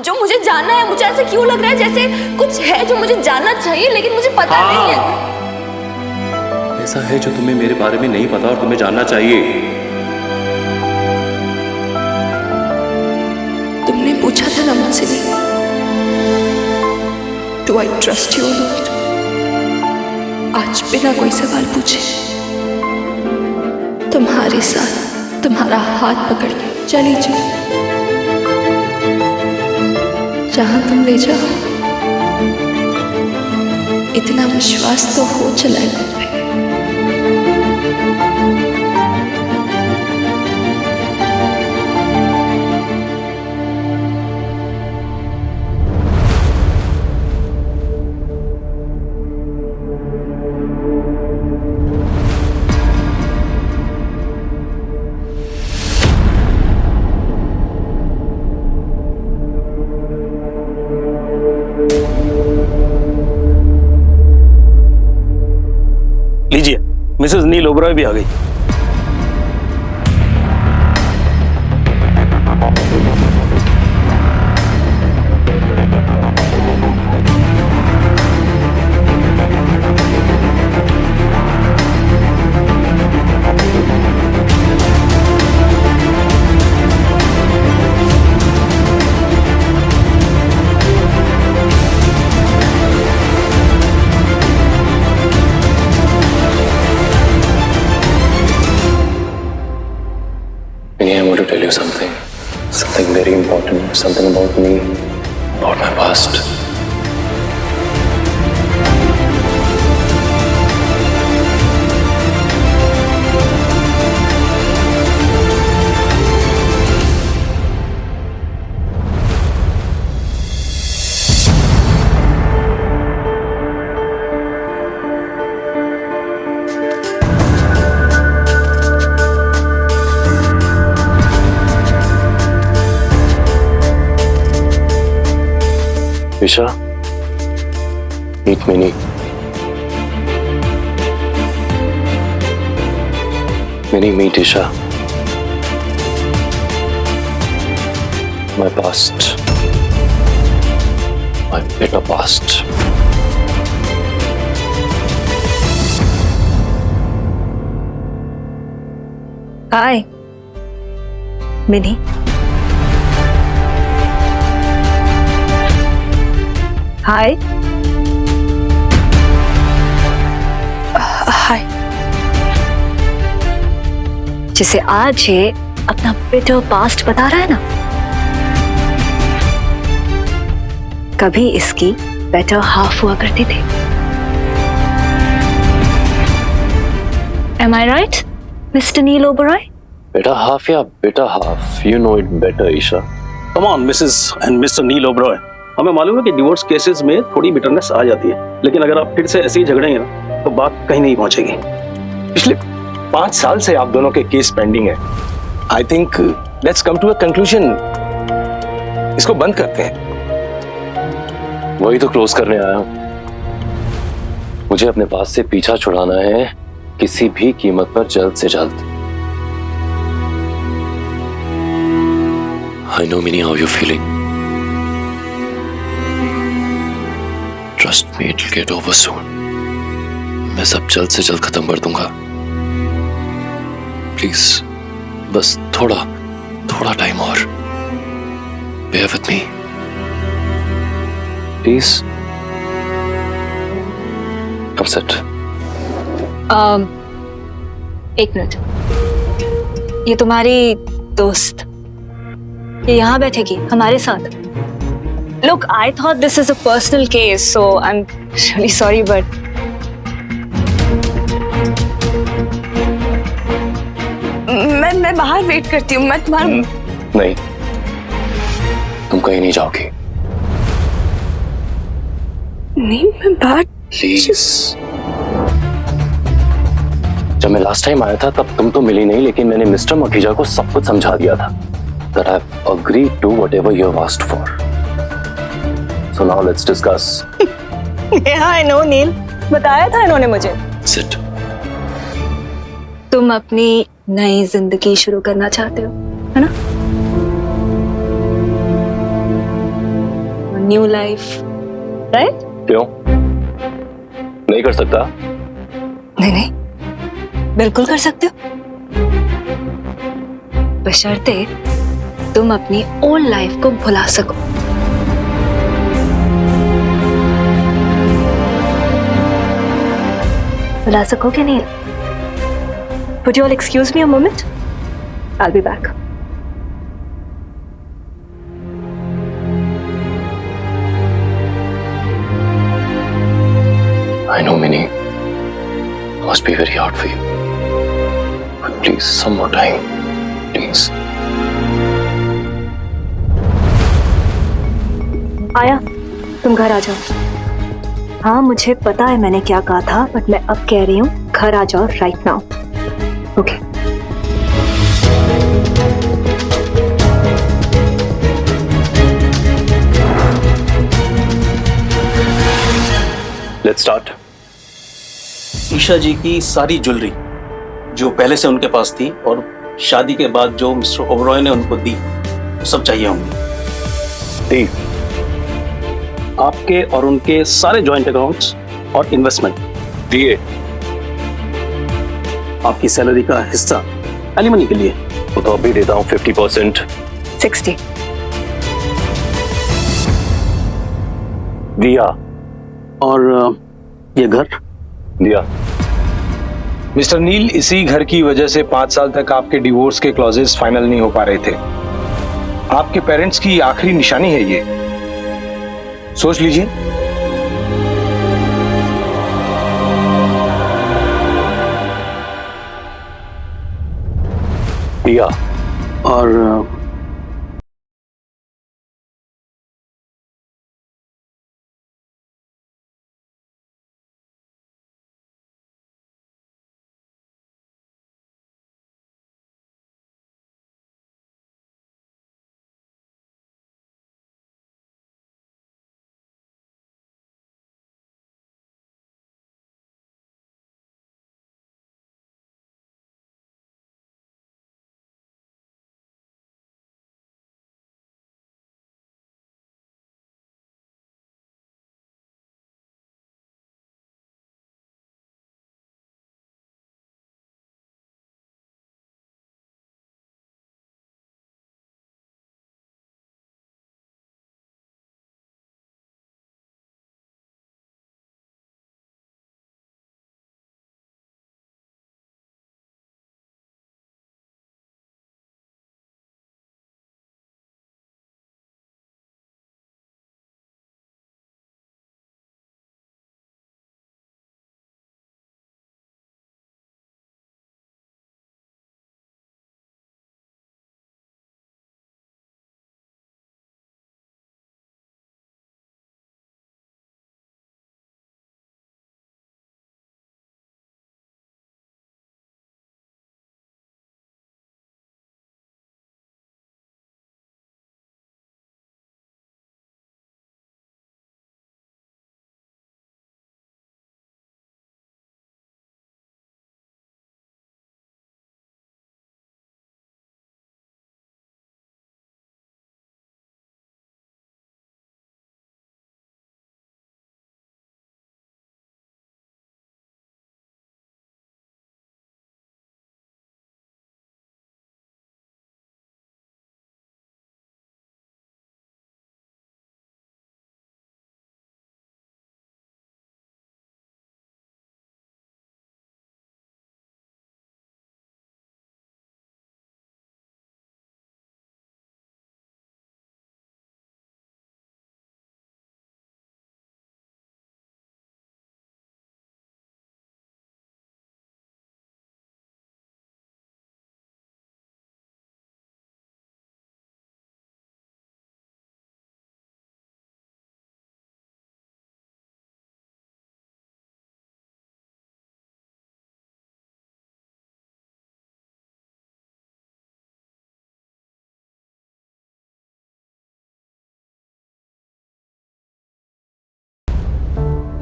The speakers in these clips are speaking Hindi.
जो मुझे जानना है। मुझे ऐसे क्यों लग रहा है जैसे कुछ है जो मुझे जानना चाहिए लेकिन मुझे पता नहीं है। ऐसा है जो तुम्हें मेरे बारे में नहीं पता और तुम्हें जानना चाहिए। तुमने पूछा था ना मुझसे, डू आई ट्रस्ट यू? आज बिना कोई सवाल पूछे तुम्हारे साथ तुम्हारा हाथ पकड़ के चली जाओ, जहां तुम ले जाओ। इतना विश्वास तो हो चला है। लीजिए, मिसेस नील ओबरॉय भी आ गई। I want to tell you something very important, something about me, about my past. Isha, meet Minnie. Minnie, meet Isha. My past. My bitter past. Hi, Minnie. हाय। हाय। जिसे आज ये अपना बिटर पास्ट बता रहा है ना, कभी इसकी बेटर हाफ हुआ करती थी। Am I right, Mr. Neil Oberoi? Better half या bitter half? You know it better, Isha. Come on Mrs and Mr Neel Oberoi, हमें मालूम है कि डिवोर्स केसेस में थोड़ी बिटरनेस आ जाती है, लेकिन अगर आप फिर से ऐसे ही झगड़ेंगे ना तो बात कहीं नहीं पहुंचेगी। पिछले 5 साल से आप दोनों के केस पेंडिंग है। I think let's come to a conclusion. इसको बंद करते हैं। वही तो क्लोज करने आया हूं। मुझे अपने पास से पीछा छुड़ाना है किसी भी कीमत पर, जल्द से जल्द। I know Minnie how you're feeling. Trust me, it'll get over soon. मैं सब जल्द से जल्द खत्म कर दूंगा। प्लीज बस थोड़ा टाइम और। Bear with me. Please. Come sit. एक मिनट, ये तुम्हारी दोस्त ये यहाँ बैठेगी हमारे साथ? Look, I thought this is a personal case, so I'm really sorry, but मैं बाहर वेट करती हूँ। मैं तुम्हारा नहीं, तुम कहीं नहीं जाओगी। नहीं, मैं बाहर। प्लीज। जब मैं लास्ट टाइम आया था तब तुम तो मिली नहीं, लेकिन मैंने मिस्टर मखीजा को सब कुछ समझा दिया था। That I've agreed to whatever you have asked for. So now let's discuss. yeah, I know, नील, बताया था इन्होंने मुझे। Sit. तुम अपनी नई जिंदगी शुरू करना चाहते हो, है ना? New life, right? क्यों नहीं कर सकता? नहीं नहीं, बिल्कुल कर सकते हो, बशर्ते तुम अपनी ओल्ड लाइफ को भुला सको। भुला सकोगे नहीं? Would you all excuse me a moment? I'll be back. I know, Minnie. Must be very hard for you. But please, some more time. Please. आया, तुम घर आ जाओ। हाँ, मुझे पता है मैंने क्या कहा था, बट मैं अब कह रही हूँ घर आ जाओ right now. Okay. Let's start. Isha ji की सारी ज्वेलरी जो पहले से उनके पास थी और शादी के बाद जो मिस्टर ओबरॉय ने उनको दी, सब चाहिए होंगे। दी। आपके और उनके सारे जॉइंट अकाउंट्स और इन्वेस्टमेंट दिए। आपकी सैलरी का हिस्सा एलिमनी के लिए। वो तो अभी देता हूँ 50%। 60। दिया। और ये घर दिया। मिस्टर नील, इसी घर की वजह से 5 साल तक आपके डिवोर्स के क्लॉजेस फाइनल नहीं हो पा रहे थे। आपके पेरेंट्स की आखिरी निशानी है ये, सोच लीजिए। दिया। और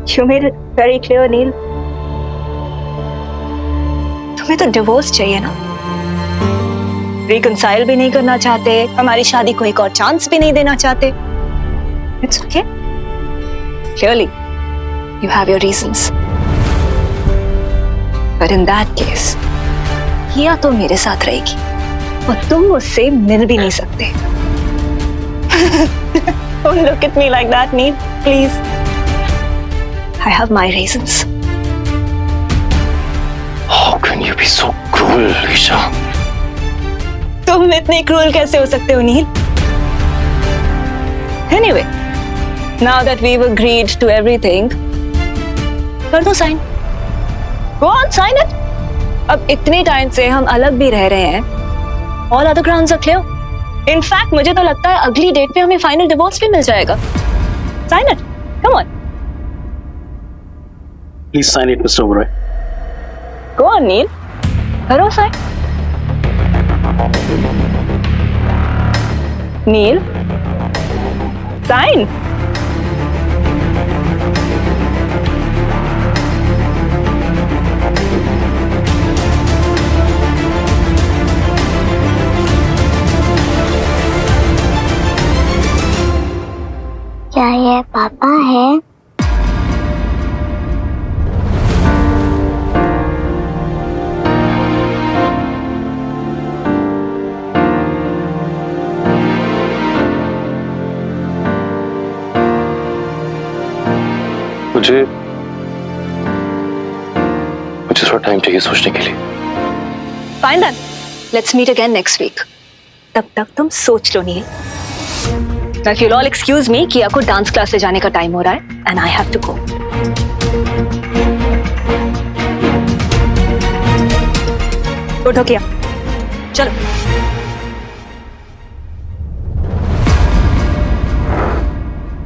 You made it very clear, नील। तुम्हें तो डिवोर्स चाहिए ना? रिकंसाइल भी नहीं करना चाहते, हमारी शादी को एक और चांस भी नहीं देना चाहते। It's okay. Clearly, you have your reasons. But in that case, किया तो मेरे साथ रहेगी और तुम उससे मिल भी नहीं सकते. Don't look at me like that, Neil. Please. I have my reasons. How can you be so cruel, Isha? तुम इतने क्रूल कैसे हो सकते हो, नील? Anyway, now that we've agreed to everything, कर दो sign. Go on, sign it. अब इतने टाइम से हम अलग भी रह रहे हैं. All other grounds are clear. In fact, मुझे तो लगता है अगली डेट पे हमें फाइनल डिवोर्स भी मिल जाएगा. Sign it. Come on. Please sign it, Mr. Oberoi. Go on, Neil. करो साइन. Neil. Sign. क्या ये पापा है? मुझे थोड़ा टाइम चाहिए सोचने के लिए. Fine then. Let's meet again next week. तब तक तुम सोच लो, नील. Now if you'll all excuse me, किया को डांस क्लास से जाने का टाइम हो रहा है, and I have to go. उठो किया, चलो.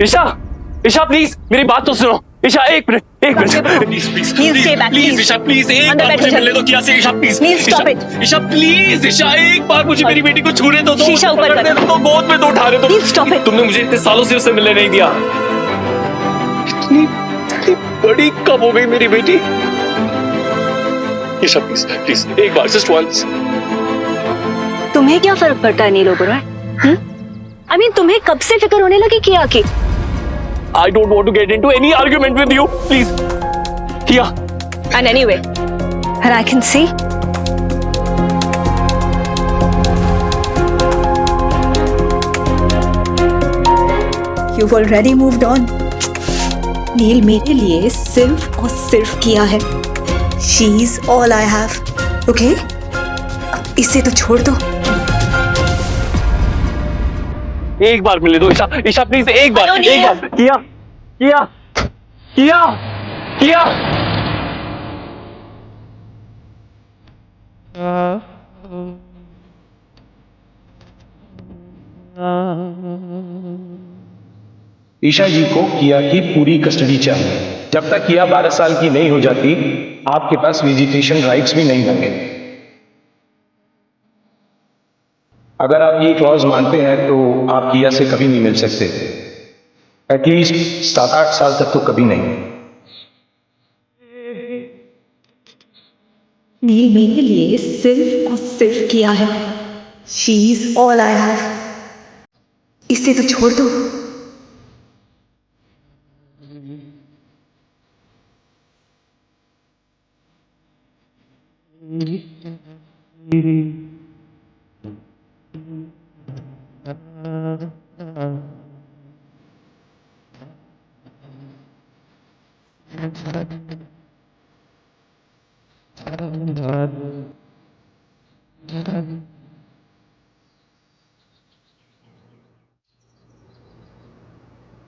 ईशा, ईशा प्लीज मेरी बात तो सुनो. ईशा एक minute please Neil, stay back, please. Isha please एक अंदर बार बैठो, मुझे चलो. मिलने दो. किया से Isha please. Neil, stop it. Isha please. Isha एक बार मुझे मेरी बेटी को छूने दो. शीशा ऊपर कर. तो गोद में तो उठा रहे. Neil, stop it. तुमने मुझे इतने सालों से उससे मिलने नहीं दिया. इतनी बड़ी कब हो गई मेरी बेटी. ईशा प्लीज प्लीज एक बार जस्ट वंस. तुम्हें क्या फर्क पड़ता है नील ओबेरॉय? I mean, तुम्हें कब से फिक्र होने लगी किया की? I don't want to get into any argument with you. Please. Kia. And anyway, and I can see. You've already moved on. नील मेरे लिए सिर्फ और सिर्फ किया है. She's all I have. Okay? अब इसे तो छोड़ दो. एक बार मिलने दो ईशा. ईशा प्लीज एक बार. Hello, एक बार. किया. किया. किया. किया. ईशा जी को किया की पूरी कस्टडी चाहिए. जब तक किया 12 साल की नहीं हो जाती, आपके पास विजिटेशन राइट्स भी नहीं होंगे. अगर आप ये क्लॉज मानते हैं तो आप किया से कभी नहीं मिल सकते. एटलीस्ट 7-8 साल तक तो कभी नहीं. नील मेरे लिए सिर्फ और सिर्फ किया है. She's all I have. इसे तो छोड़ दो.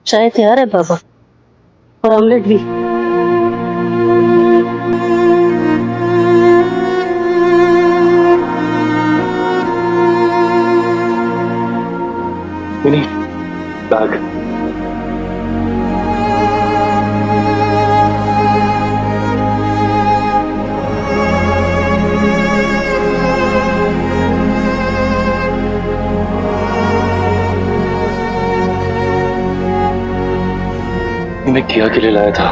चाय तैयार है बाबा, और ऑमलेट भी. बैग. मैं किया के लिए लाया था.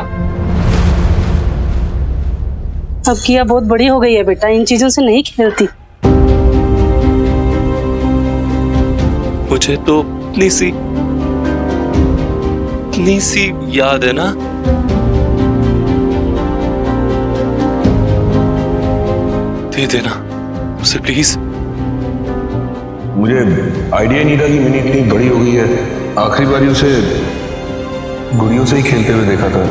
अब किया बहुत बड़ी हो गई है बेटा, इन चीजों से नहीं खेलती. मुझे तो अपनी सी इतनी सी याद है ना? दे देना उसे प्लीज। मुझे आइडिया नहीं था कि मिनी इतनी बड़ी हो गई है। आखिरी बार उसे गुड़ियों से ही खेलते हुए देखा था।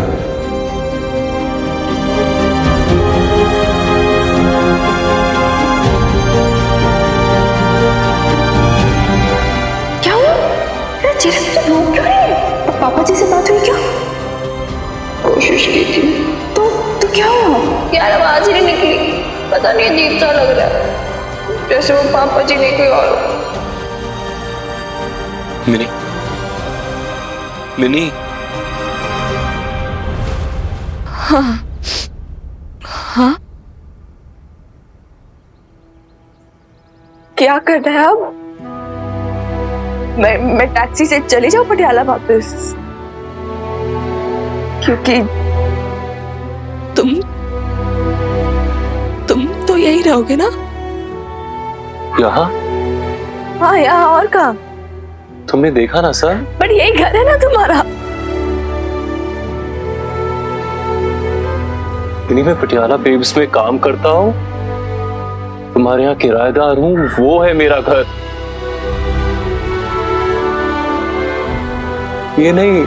क्या हुआ? तेरा चेहरे पे तो रो क्यों है? पापा जी से बात हुई क्या? कोशिश की थी। तो क्या हुआ? यार आवाज ही नहीं निकली। पता नहीं अजीब सा लग रहा है, जैसे वो पापा जी नहीं कोई और। Mini, mini. हाँ हाँ, क्या कर रहा है अब? मैं टैक्सी से चली जाऊं पटियाला वापस, क्योंकि तुम तो यही रहोगे ना? यहाँ? हाँ यहाँ, और कहाँ? तुमने देखा ना सर, बट यही घर है ना तुम्हारा। मैं पटियाला बेब्स में काम करता हूँ, तुम्हारे यहाँ किराएदार हूँ, वो है मेरा घर, ये नहीं।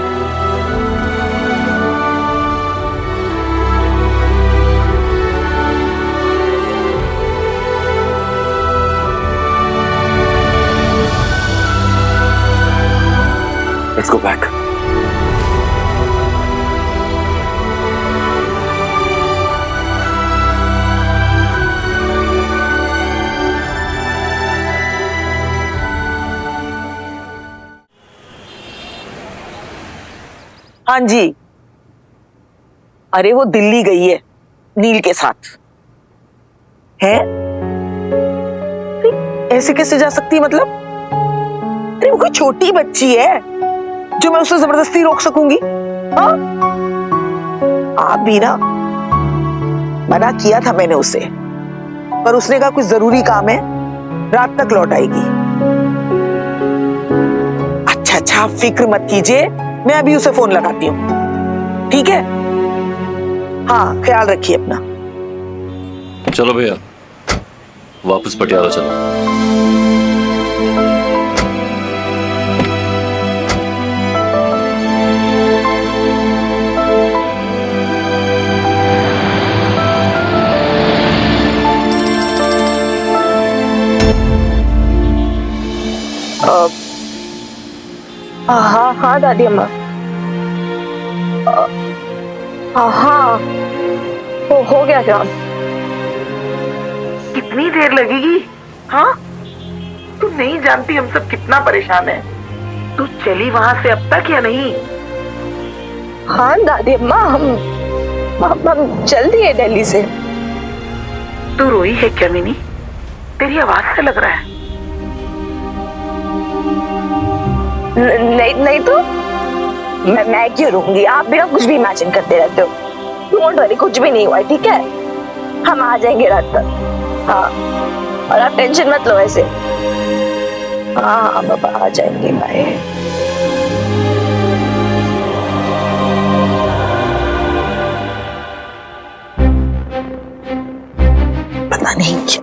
Let's go back. हाँ जी, अरे वो दिल्ली गई है नील के साथ। है? ऐसे कैसे जा सकती है मतलब? अरे वो कोई छोटी बच्ची है जो मैं उसे जबरदस्ती रोक सकूंगी? हाँ? आप भी ना, मना किया था मैंने उसे, पर उसने कहा कुछ जरूरी काम है, रात तक लौट आएगी। अच्छा, फिक्र मत कीजिए, मैं अभी उसे फोन लगाती हूँ, ठीक है? हाँ, ख्याल रखिए अपना। चलो भैया, वापस पटियाला चलो। हाँ दादी अम्मा। हाँ, हो गया काम। कितनी देर लगेगी? हाँ, तू नहीं जानती हम सब कितना परेशान है। तू चली वहां से अब तक या नहीं? हाँ दादी अम्मा, हम चल दिए दिल्ली से। तू रोई है क्या मिनी? तेरी आवाज से लग रहा है। नहीं तो मैं क्यों रहूंगी? आप भी ना कुछ भी इमेजिन करते रहते हो। डोंट वरी, कुछ भी नहीं हुआ है, ठीक है? हम आ जाएंगे रात तक। हाँ, और आप टेंशन मत लो ऐसे। हाँ बाबा, आ जाएंगे। बाय। पता नहीं क्यों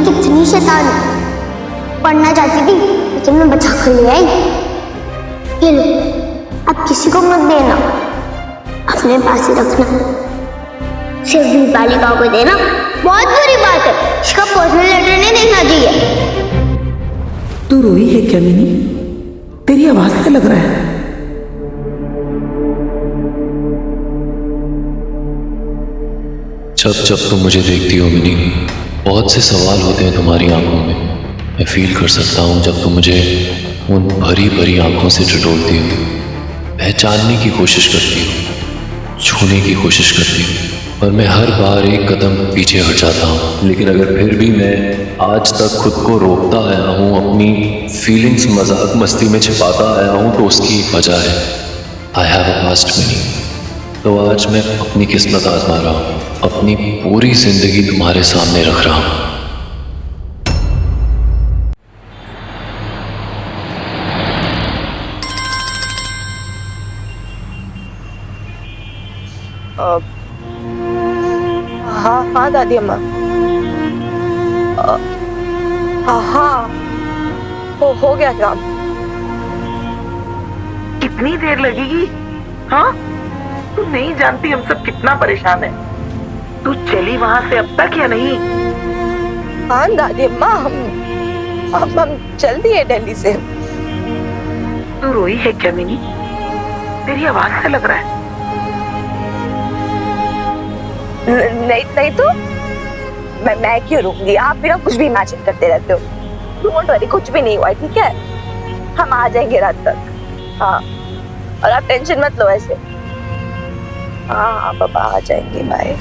कितनी शैतान पढ़ना चाहती थी, लेकिन मैं बचा कर ले आई। ये लो, अब किसी को मत देना, अपने पास ही रखना। सिर्फ दीपालिका को देना। बहुत बुरी बात है, इसका पर्सनल लेटर नहीं देखना चाहिए। तू रोई है क्या मिनी? तेरी आवाज से लग रहा है। जब तुम मुझे देखती हो मिनी, बहुत से सवाल होते हैं तुम्हारी आंखों में। मैं फील कर सकता हूँ जब तुम मुझे उन भरी भरी आंखों से टटोलती हो, पहचानने की कोशिश करती हो, छूने की कोशिश करती हो, पर मैं हर बार एक कदम पीछे हट जाता हूँ। लेकिन अगर फिर भी मैं आज तक खुद को रोकता आया हूँ, अपनी फीलिंग्स मजाक मस्ती में छिपाता आया हूँ, तो उसकी एक वजह है। I have a past mini. तो आज मैं अपनी किस्मत आजमा रहा हूँ। अपनी पूरी जिंदगी तुम्हारे सामने रख रहा हूं। हाँ हाँ दादी अम्मा। हाँ हाँ, हो गया काम। कितनी देर लगेगी? हाँ, तू नहीं जानती हम सब कितना परेशान है। तू चली वहां से अब तक या नहीं? हाँ दादी अम्मा, हम चल दिए दिल्ली से। तू रोई है क्या मिनी? तेरी आवाज से लग रहा है। नहीं नहीं तो मैं क्यों रूंगी? आप भी ना कुछ भी इमेजिन करते रहते हो। डोंट वरी, कुछ भी नहीं हुआ है, ठीक है? हम आ जाएंगे रात तक। हाँ, और आप टेंशन मत लो ऐसे। हाँ पापा आ जाएंगे, बाय।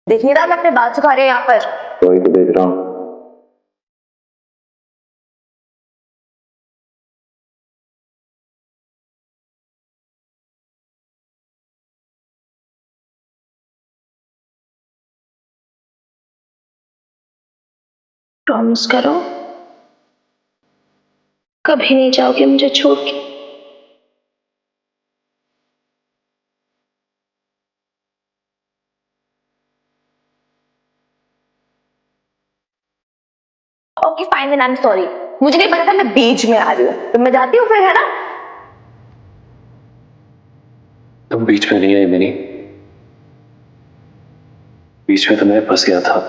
देख नहीं रहा मैं अपने बाल सुखा रहे हैं यहाँ पर? वही तो देख रहा हूँ। प्रॉमिस करो, कभी नहीं जाओगे मुझे छोड़ के। Okay fine, then I am sorry. मुझे नहीं पता था मैं बीच में आ रही हूँ, तो मैं जाती हूँ फिर, है ना? तुम बीच में नहीं आई मिनी, बीच में तो मैं फंस गया था।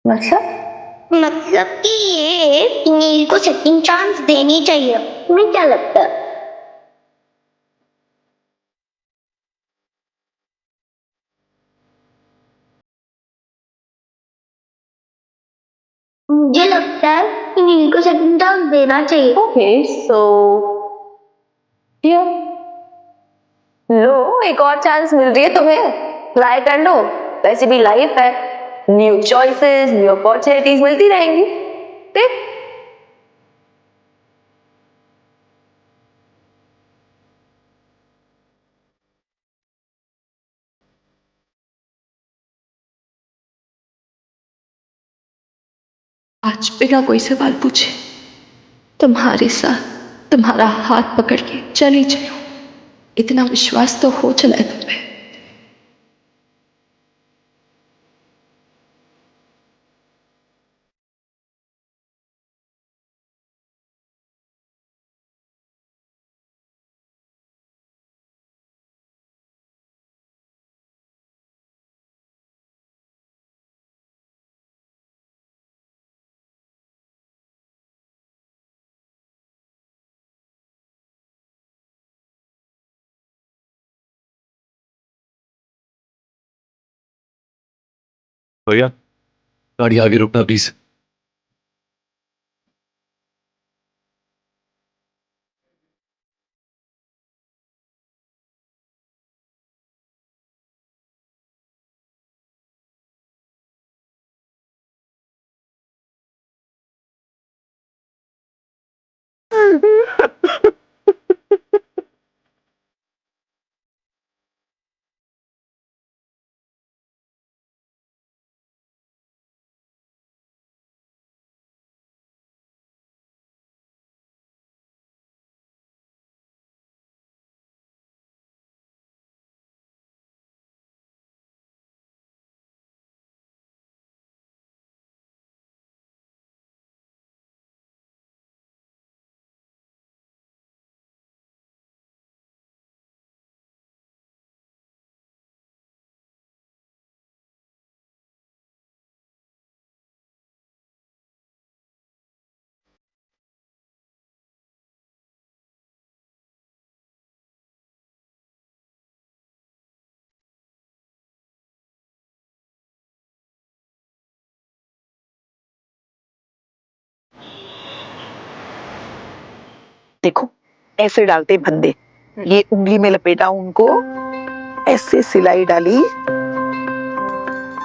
मतलब कि ये नील को सेकंड चांस देनी चाहिए, तुम्हें क्या लगता है? मुझे लगता है कि नील को सेकंड चांस देना चाहिए। ओके सो लो, एक और चांस मिल रही है तुम्हें, ट्राई कर लो। वैसे भी लाइफ है, न्यू चॉइसेस, न्यू अपॉर्चुनिटीज मिलती रहेंगी। देख आज बिना कोई सवाल पूछे तुम्हारे साथ तुम्हारा हाथ पकड़ के चली जाऊं, इतना विश्वास तो हो चला है तुम पे। भैया गाड़ी आगे रुकना प्लीज। देखो ऐसे डालते फंदे, ये उंगली में लपेटा उनको, ऐसे सिलाई डाली,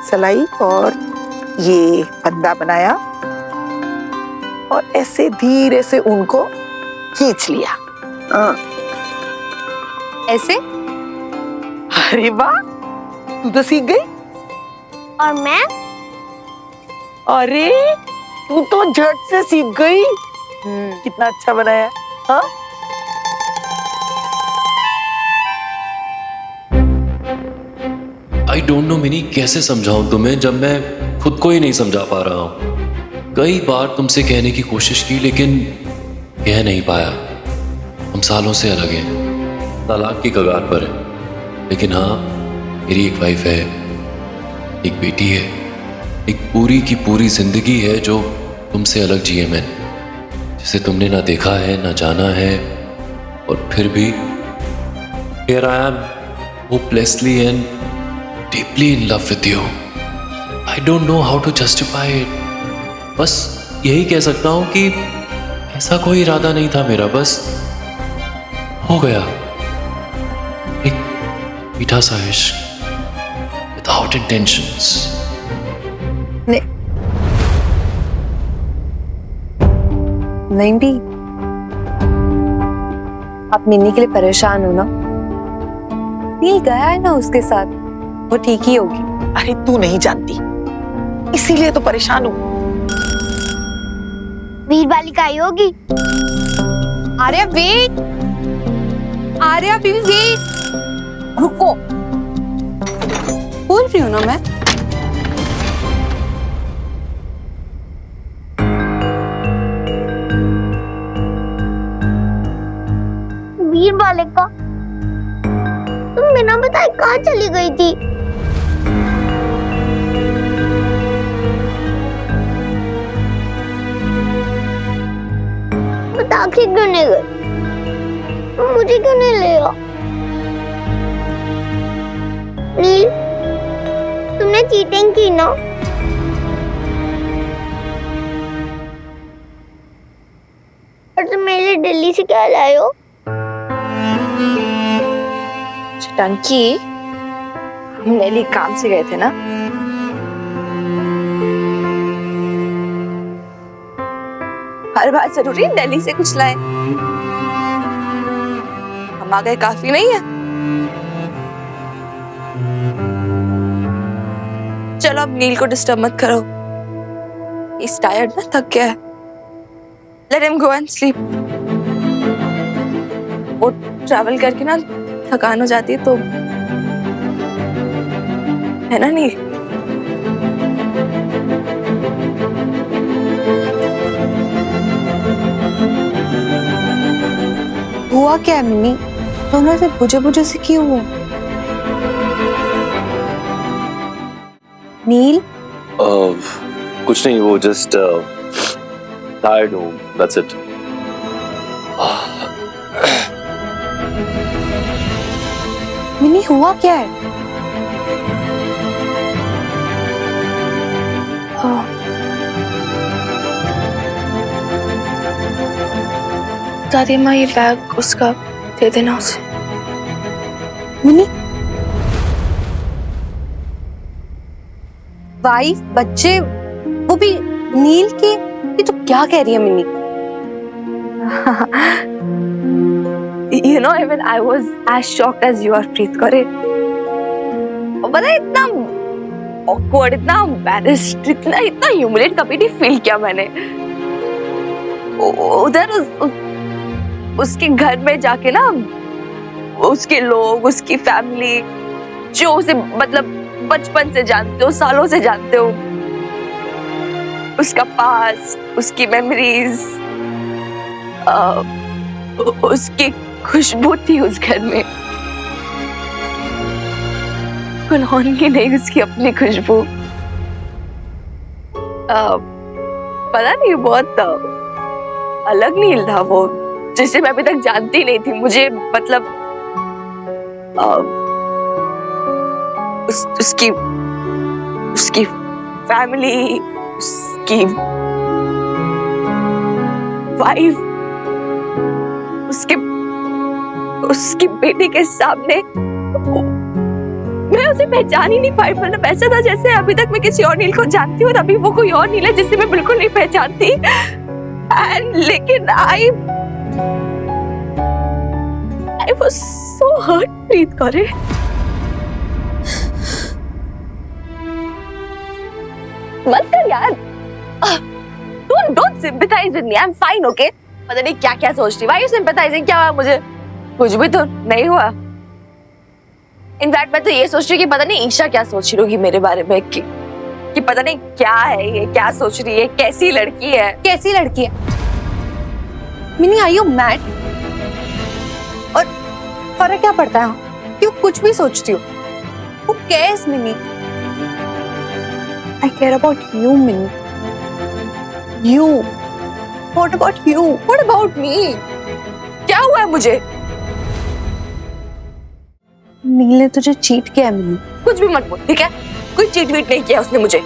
सिलाई और ये फंदा बनाया और ऐसे धीरे से उनको खींच लिया। ऐसे। अरे वाह, तू तो सीख गई। और मैं? अरे तू तो झट से सीख गई। कितना अच्छा बनाया। हाँ आई डोंट नो मिनी, कैसे समझाऊं तुम्हें जब मैं खुद को ही नहीं समझा पा रहा हूं। कई बार तुमसे कहने की कोशिश की लेकिन कह नहीं पाया। हम सालों से अलग हैं, तलाक की कगार पर है, लेकिन हाँ मेरी एक वाइफ है, एक बेटी है, एक पूरी की पूरी जिंदगी है जो तुमसे अलग जिए मैंने, जिसे तुमने ना देखा है ना जाना है, और फिर भी here I am hopelessly and deeply in love with you. I don't know how to justify it. बस यही कह सकता हूं कि ऐसा कोई इरादा नहीं था मेरा, बस हो गया एक मीठा सा इश्क without intentions. नहीं भी, आप मिन्नी के लिए परेशान हो ना। नील गया है ना उसके साथ, वो ठीक ही होगी। अरे तू नहीं जानती, इसीलिए तो परेशान हूँ। वीर बालिका आई होगी। Arya wait, Arya please wait, रुको, बोल रही हूँ ना मैं। वीर बालिका, तुम बिना बताए कहाँ चली गई थी? बता के क्यों नहीं गई? मुझे क्यों नहीं लिया? नील, तुमने चीटिंग की ना? दिल्ली से क्या लाए हो? टंकी, हम दिल्ली काम से गए थे ना, हर बार जरूरी दिल्ली से कुछ लाए। हम आ गए काफी नहीं है? चलो अब नील को डिस्टर्ब मत करो, He's tired ना, थक गया है। Let him go and sleep. वो ट्रैवल करके ना थकान हो जाती है तो, है ना नील? हुआ क्या है मम्मी? दोनों ऐसे बुझे बुझे से क्यों हो? नील? कुछ नहीं, वो जस्ट टायर्ड हूँ, दैट्स इट। मिनी हुआ क्या है? दादी माँ, ये बैग उसका दे देना उसे। मिनी, वाइफ, बच्चे, वो भी नील के, ये तो क्या कह रही है mini? You know, even I was as shocked as you are, प्रीत करे। पता है, इतना awkward, इतना embarrassed, इतना humiliate कभी नहीं फील किया मैंने। उधर उसके घर में जाके ना, उसके लोग, उसकी फैमिली, जो उसे मतलब बचपन से जानते हो, सालों से जानते हो, उसका पास, उसकी मेमोरीज, उसकी खुशबू थी उस घर में। कौन की नहीं, उसकी अपनी खुशबू। पता नहीं, बहुत अलग नील था वो, जिसे मैं अभी तक जानती नहीं थी। मुझे मतलब उसकी फैमिली, उसकी वाइफ, उसकी बेटी के सामने मैं उसे पहचान ही नहीं पाई। मतलब ऐसा था जैसे अभी तक मैं किसी और नील को जानती हूँ और अभी वो कोई और नील है जिसे मैं बिल्कुल नहीं पहचानती। लेकिन I was so hurt, प्रीत करे। मत कर यार, don't sympathize with me, I'm fine, okay? पता नहीं क्या क्या सोच रही, why you sympathizing? क्या हुआ मुझे? कुछ भी तो नहीं हुआ। इनफैक्ट मैं तो ये सोच रही हूँ कि पता नहीं ईशा क्या सोच रही होगी मेरे बारे में, कि पता नहीं क्या है ये, क्या सोच रही है, कैसी लड़की है। कैसी लड़की है? Mini, are you mad? और फर्क क्या पड़ता है? क्यों कुछ भी सोचती हो? Who cares, mini? I care about you, mini. You. What about you? What about me? क्या हुआ है मुझे? नील ने तुझे चीट किया है मिनी। कुछ भी मत बोल, ठीक है? कोई चीट वीट नहीं किया उसने मुझे।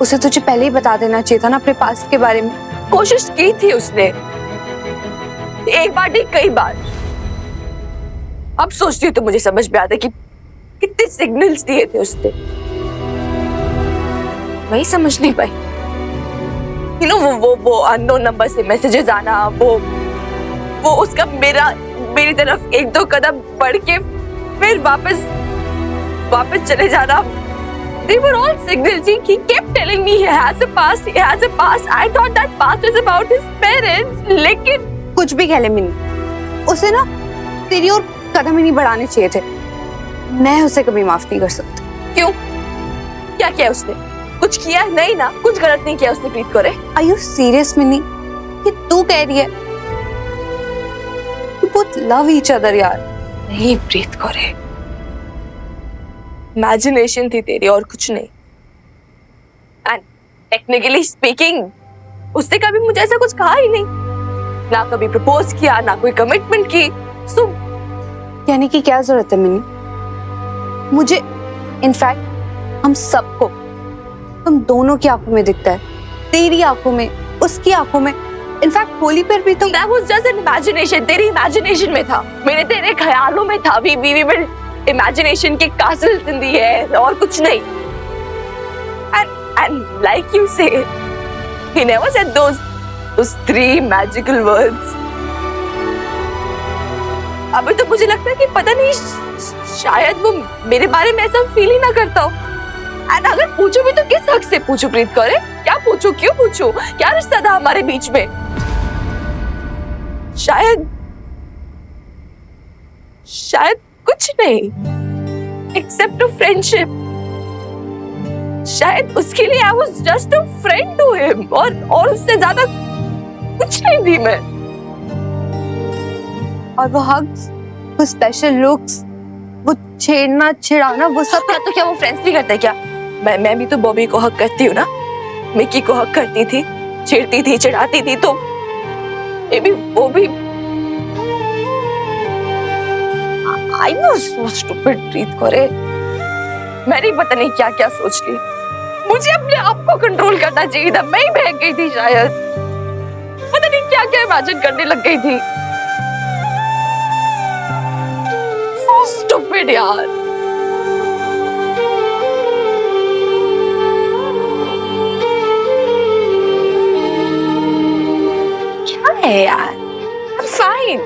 उसे तुझे पहले ही बता देना चाहिए था ना अपने पास्ट के बारे में। कोशिश की थी उसने, एक बार नहीं कई बार। अब सोचती हूँ तो मुझे समझ में आता है कि कितने सिग्नल्स दिए थे उसने, वही समझ नहीं पाई। You know, वो अननोन नंबर से मैसेजेस आना, वो उसका मेरी तरफ एक दो कदम बढ़ के फिर वापस चले जाना। They were all signals. He kept telling me he has a past, he has a past. I thought that past is about his parents. लेकिन कुछ भी कह ले मिनी, उसे ना तेरी और कदम ही नहीं बढ़ाने चाहिए थे। मैं उसे कभी माफ नहीं कर सकती। क्यों? क्या किया उसने? कुछ किया नहीं ना, कुछ गलत नहीं किया उसने प्रीत को रे। Are you serious mini? कि तू कह रही है you both love each other यार? नहीं प्रीत को रे, इमेजिनेशन थी तेरी और कुछ नहीं। एंड टेक्निकली स्पीकिंग उसने कभी मुझे ऐसा कुछ कहा ही नहीं, ना कभी प्रपोज किया, ना कोई कमिटमेंट की। सो कहने की क्या जरूरत है मिनी? मुझे इनफैक्ट हम सबको तुम दोनों की आंखों में दिखता है, तेरी आंखों में, उसकी आंखों में, इनफैक्ट होली पर भी तो that was just an imagination, तेरी imagination में था, मेरे तेरे ख्यालों में था। we built imagination के castles in the air और कुछ नहीं। And like you say, he never said those three magical words. अभी तो मुझे लगता है कि पता नहीं शायद वो मेरे बारे में ऐसा फील ही ना करता हो। एंड अगर पूछो भी तो किस हक से पूछो प्रीत कौर? क्या पूछो, क्यों पूछो, क्या रिश्ता था हमारे बीच में? शायद कुछ नहीं, एक्सेप्ट अ फ्रेंडशिप। शायद उसके लिए I was just a friend to him, और उससे ज्यादा कुछ नहीं थी मैं। और वो हग्स, वो स्पेशल लुक्स, वो छेड़ना छिड़ाना, वो सब क्या? तो क्या वो फ्रेंड्स भी करते क्या? मैं भी तो बॉबी को हक करती हूँ ना, मिकी को हक करती थी, छेड़ती थी, चिढ़ाती थी, तो मे बी वो भी। आई वाज सो स्टूपिड प्रीत कौर। मैंने पता नहीं क्या क्या सोच ली। मुझे अपने आप को कंट्रोल करना चाहिए था, मैं ही बहक गई थी शायद। पता नहीं क्या क्या इमेजिन करने लग गई थी। So stupid यार। क्या है यार? I'm fine.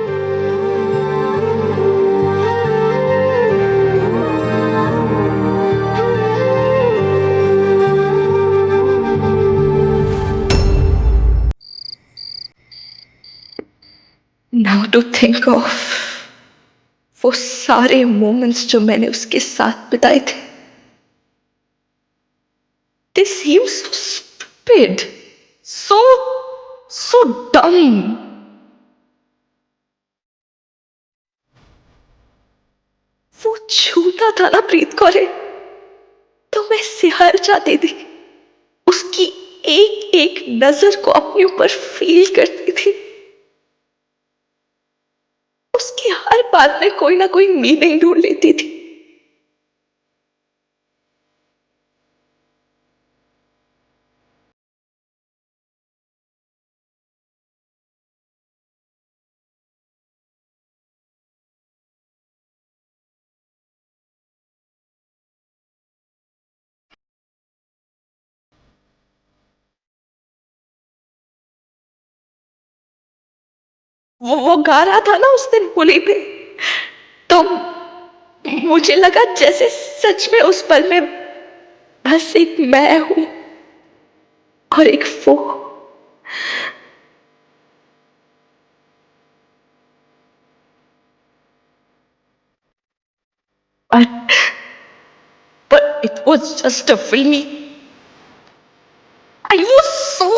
Now to think of वो सारे मोमेंट्स जो मैंने उसके साथ बिताए थे, they seem so stupid, so dumb. वो छूता था ना प्रीत कौर, तो मैं सिहर जाती थी। उसकी एक एक नजर को अपने ऊपर फील करती थी। उसकी हर बात में कोई ना कोई मीनिंग ढूंढ लेती थी। वो गा रहा था ना उस दिन होली पे, तो मुझे लगा जैसे सच में उस पल में बस एक मैं हूं और एक वो। But it was just a film. I was so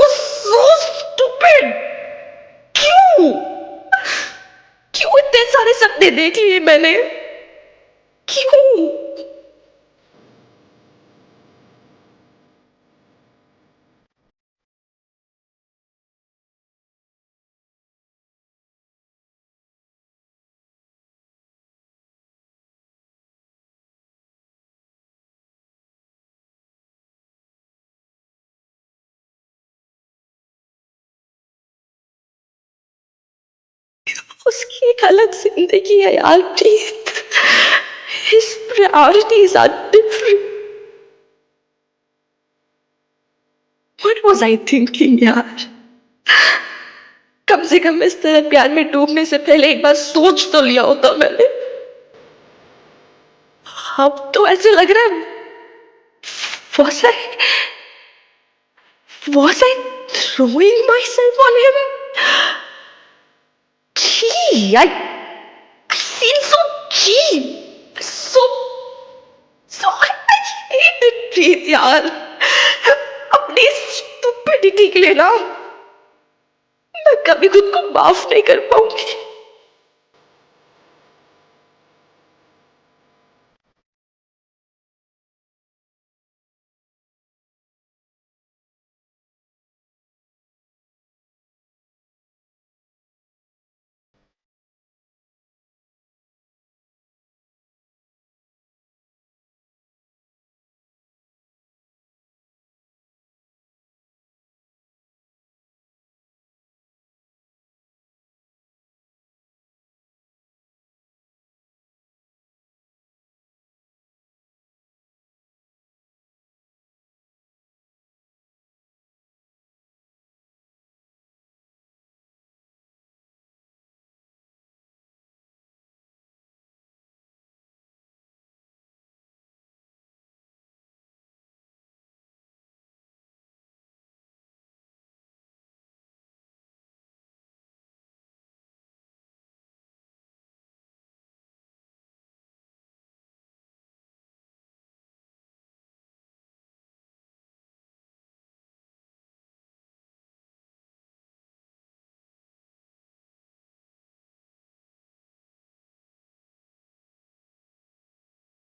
stupid. क्यों क्यों इतने सारे सपने देख लिए मैंने? क्यों? उसकी एक अलग जिंदगी है यार प्रीत। His priorities are different. What was I thinking यार? कम से कम इस तरह प्यार में डूबने से पहले एक बार सोच तो लिया होता मैंने। अब तो ऐसे लग रहा है was I throwing myself on him? Gee, I feel so cheap. I hate it, प्रीत यार। अपनी स्टूपिडिटी के लिए ना मैं कभी खुद को माफ नहीं कर पाऊंगी।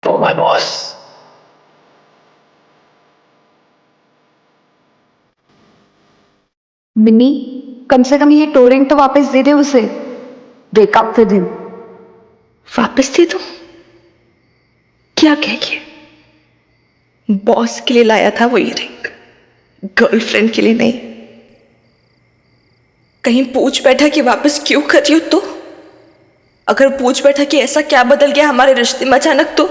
Oh my boss. मिनी, कम से कम ये टोरिंग तो वापस दे दे उसे। Breakup with him. वापस दे दो? क्या कह के? बॉस के लिए लाया था वो इयररिंग, गर्लफ्रेंड के लिए नहीं। कहीं पूछ बैठा कि वापस क्यों कर रही हो? तो अगर पूछ बैठा कि ऐसा क्या बदल गया हमारे रिश्ते में अचानक, तो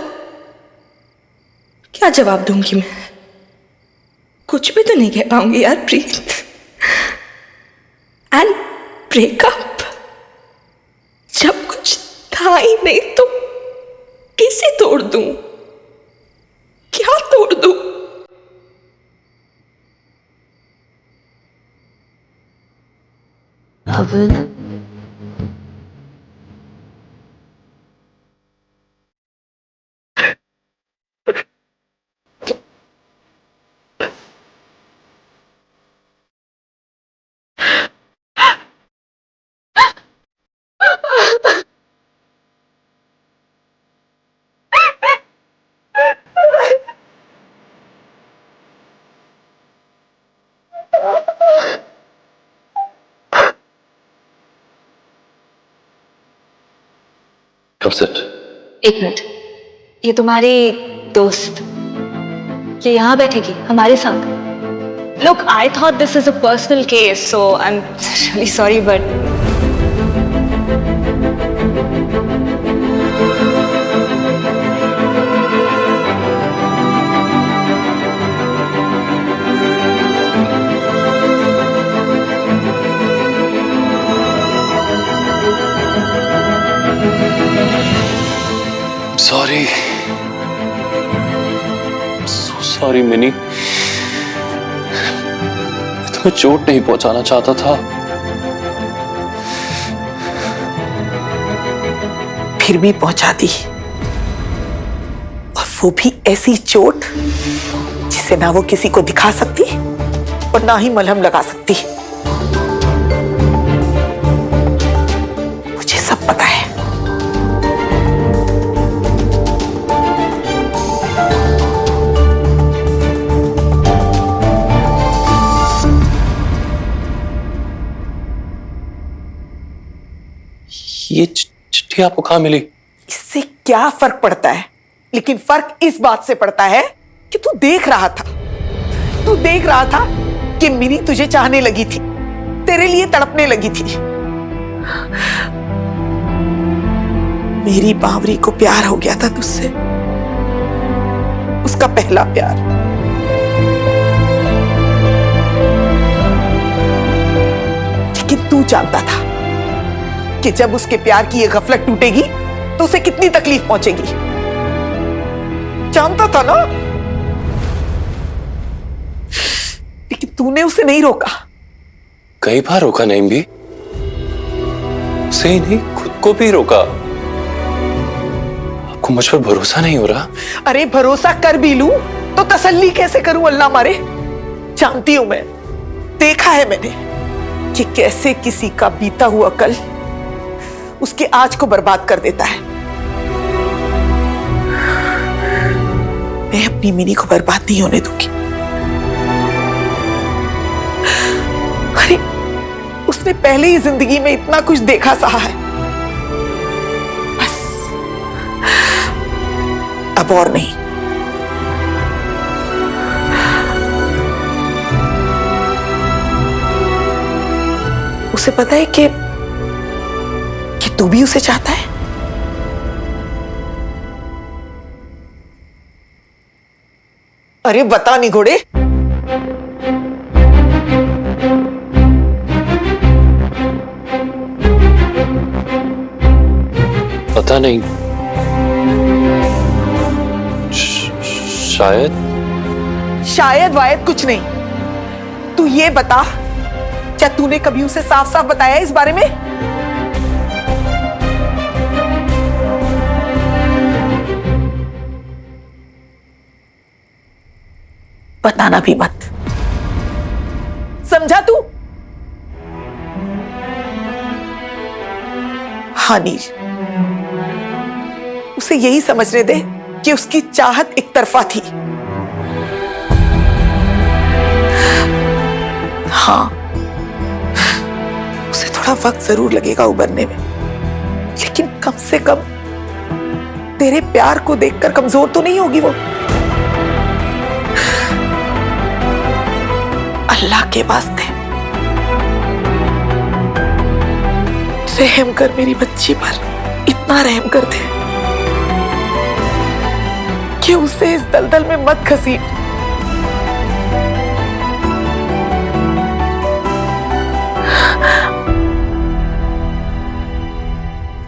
क्या जवाब दूंगी मैं? कुछ भी तो नहीं कह पाऊंगी यार प्रीत। एंड ब्रेकअप जब कुछ था ही नहीं तो कैसे तोड़ दूं? क्या तोड़ दूं? अब एक मिनट, ये तुम्हारी दोस्त ये यहाँ बैठेगी हमारे साथ? Look, I thought this is a personal case, so I'm really sorry, but Sorry. So sorry mini, मैं तुम्हें चोट नहीं पहुंचाना चाहता था। फिर भी पहुंचा दी, और वो भी ऐसी चोट जिसे ना वो किसी को दिखा सकती और ना ही मलहम लगा सकती। मुझे सब पता है। ये चिट्ठी आपको कहाँ मिली? इससे क्या फर्क पड़ता है, लेकिन फर्क इस बात से पड़ता है कि तू देख रहा था कि मिनी तुझे चाहने लगी थी, तेरे लिए तड़पने लगी थी। मेरी बावरी को प्यार हो गया था तुझसे, उसका पहला प्यार। लेकिन तू जानता था कि जब उसके प्यार की ये गफलत टूटेगी तो उसे कितनी तकलीफ पहुंचेगी। जानता था ना, लेकिन तूने उसे नहीं रोका। कई बार रोका नहीं भी, उसे ही नहीं खुद को भी रोका। आपको मुझ पर भरोसा नहीं हो रहा? अरे भरोसा कर भी लूं तो तसल्ली कैसे करूं, अल्लाह मारे। जानती हूं मैं, देखा है मैंने कि कैसे किसी का बीता हुआ कल उसके आज को बर्बाद कर देता है। मैं अपनी मिनी को बर्बाद नहीं होने दूंगी। अरे उसने पहले ही जिंदगी में इतना कुछ देखा सहा है, बस अब और नहीं। उसे पता है कि तू भी उसे चाहता है। अरे बता नहीं घोड़े। पता नहीं, शायद वायद कुछ नहीं। तू ये बता, क्या तूने कभी उसे साफ साफ बताया इस बारे में? बताना भी मत, समझा तू? हाँ नील, उसे यही समझने दे कि उसकी चाहत एक तरफा थी। हाँ, उसे थोड़ा वक्त जरूर लगेगा उबरने में, लेकिन कम से कम तेरे प्यार को देखकर कमजोर तो नहीं होगी वो। अल्लाह के वास्ते रहम कर मेरी बच्ची पर, इतना रहम कर दे कि उसे इस दलदल में मत घसीट।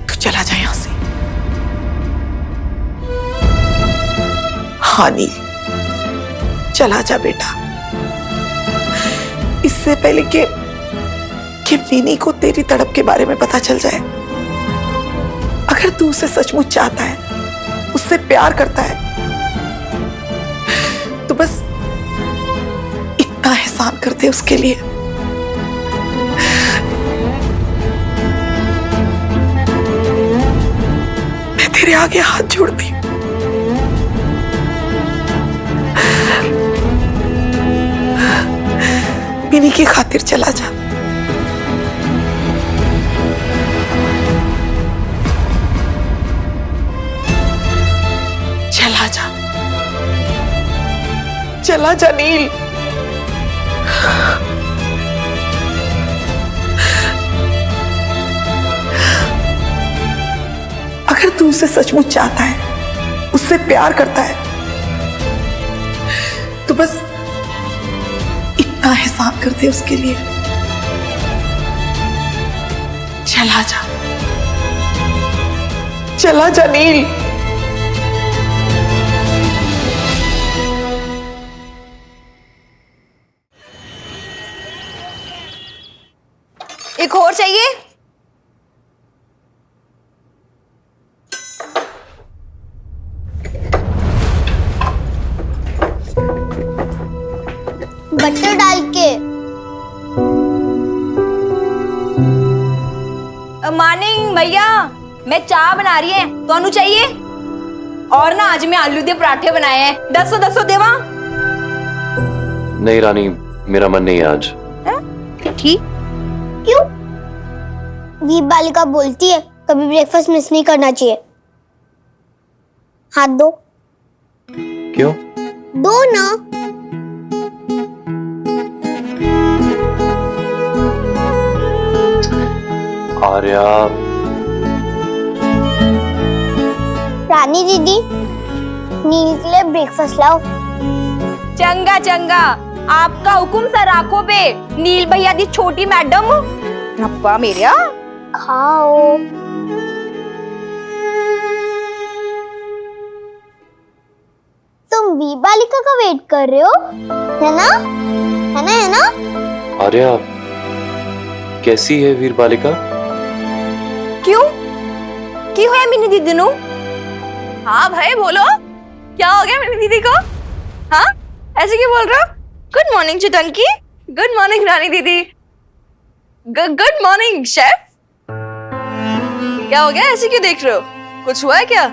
तू चला जा यहां से। हाँ नील, चला जा बेटा, इससे पहले कि मीनी को तेरी तड़प के बारे में पता चल जाए। अगर तू उसे सचमुच चाहता है, उससे प्यार करता है, तो बस इतना एहसान कर दे उसके लिए। मैं तेरे आगे हाथ जोड़ती हूँ। मिनी की खातिर चला जा। चला जा, चला जा नील। अगर तू उसे सचमुच चाहता है, उससे प्यार करता है, तो बस इतना एहसान कर दे उसके लिए। चला जा, चला जा नील। एक और चाहिए? बटर डाल के। मॉर्निंग भैया, मैं चाय बना रही है, तो चाहिए? और ना आज मैं आलू दे पराठे बनाए हैं, 10 देवा। नहीं रानी, मेरा मन नहीं है आज। ठीक? क्यों? वीर बालिका बोलती है कभी ब्रेकफास्ट मिस नहीं करना चाहिए। हाथ दो। क्यों? दो ना। आर्या। रानी दीदी, नील के लिए ब्रेकफास्ट लाओ। चंगा चंगा, आपका हुक्म सर आंखों पे। नील भैया दी छोटी मैडम। अब्बा मेरा खाओ। तुम वीर बालिका का वेट कर रहे हो, है ना? है ना? है ना? आर्या, कैसी है वीर बालिका? क्यों? क्यों है मिनी दीदी नु? हाँ भाई बोलो, क्या हो गया मिनी दीदी को? हाँ, ऐसे क्यों बोल रहे हो? Good morning Chitanki. Good morning Rani दीदी। Good morning chef. क्या हो गया, ऐसे क्यों देख रहे हो? कुछ हुआ है क्या?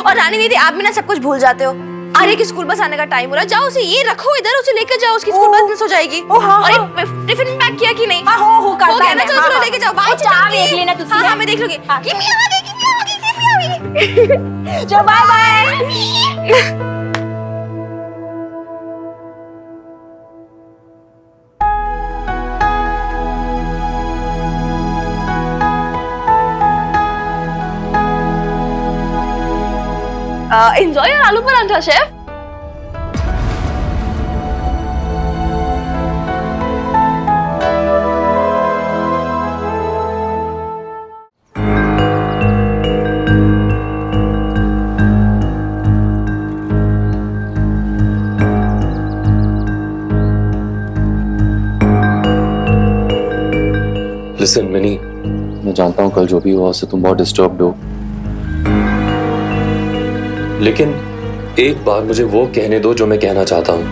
और रानी दीदी, आप भी ना सब कुछ भूल जाते हो। आर्य की स्कूल बस आने का टाइम हो रहा है, जाओ उसे ये रखो इधर, उसे लेकर जाओ, उसकी स्कूल बस मिस हो जाएगी। और ये टिफिन पैक किया कि नहीं? हो गया ना, चलो चलो लेके जाओ। बाय चिटंकी, देख लेना तुसी। हाँ मैं देख लूंगी। किमी आ गई, किमी आ गई, किमी आ गई। चलो bye bye. Enjoy your aloo parantha, chef. Listen Mini, मैं जानता हूँ कल जो भी हुआ उससे तुम बहुत डिस्टर्ब्ड हो, लेकिन एक बार मुझे वो कहने दो जो मैं कहना चाहता हूं।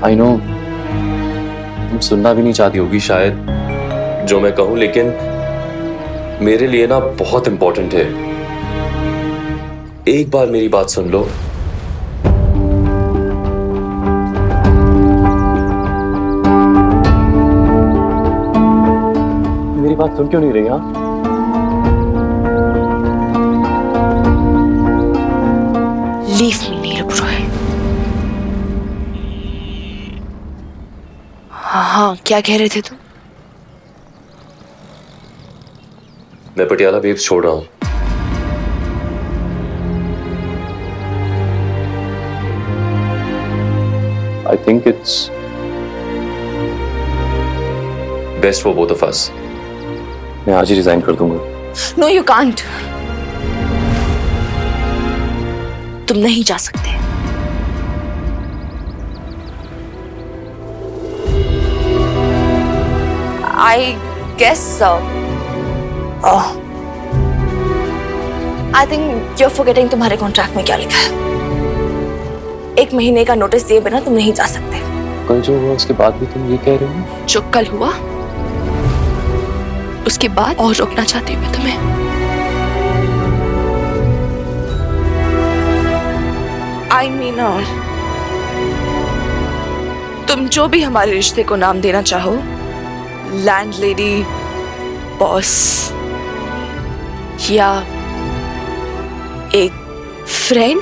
आई नो तुम सुनना भी नहीं चाहती होगी शायद जो मैं कहूं, लेकिन मेरे लिए ना बहुत इंपॉर्टेंट है। एक बार मेरी बात सुन लो। मेरी बात सुन क्यों नहीं रही? हाँ, लीव मी नील ओबरॉय। हाँ, क्या कह रहे थे तुम? मैं पटियाला बेब्स छोड़ रहा हूं। I think it's best for both of us. मैं आज ही रिजाइन कर दूंगा। No you can't. तुम नहीं जा सकते। I guess so. Oh. I think you're forgetting तुम्हारे कॉन्ट्रैक्ट में क्या लिखा है। 1 महीने का नोटिस दिए बिना तुम नहीं जा सकते। कल जो हुआ उसके बाद भी तुम ये कह रहे हो? जो कल हुआ उसके बाद और रोकना चाहती हूँ मैं तुम्हें। I mean, तुम जो भी हमारे रिश्ते को नाम देना चाहो, लैंडलेडी, बॉस या एक फ्रेंड,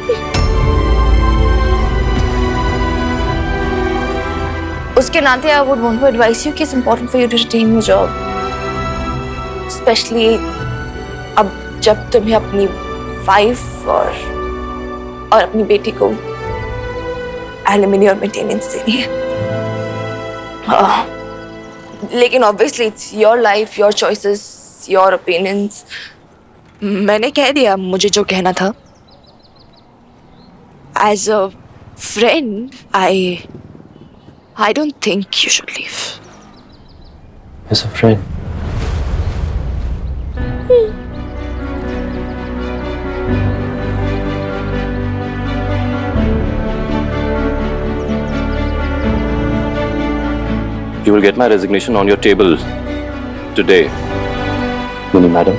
उसके नाते I would want to advise you कि it's important for you to retain your job, especially अब जब तुम्हें अपनी वाइफ और अपनी बेटी को एलिमनी और मेंटेनेंस देनी है। लेकिन obviously it's your life, your choices, your opinions. मैंने कह दिया मुझे जो कहना था। As a friend I don't think you should leave. As a friend. You will get my resignation on your table today, Muni madam.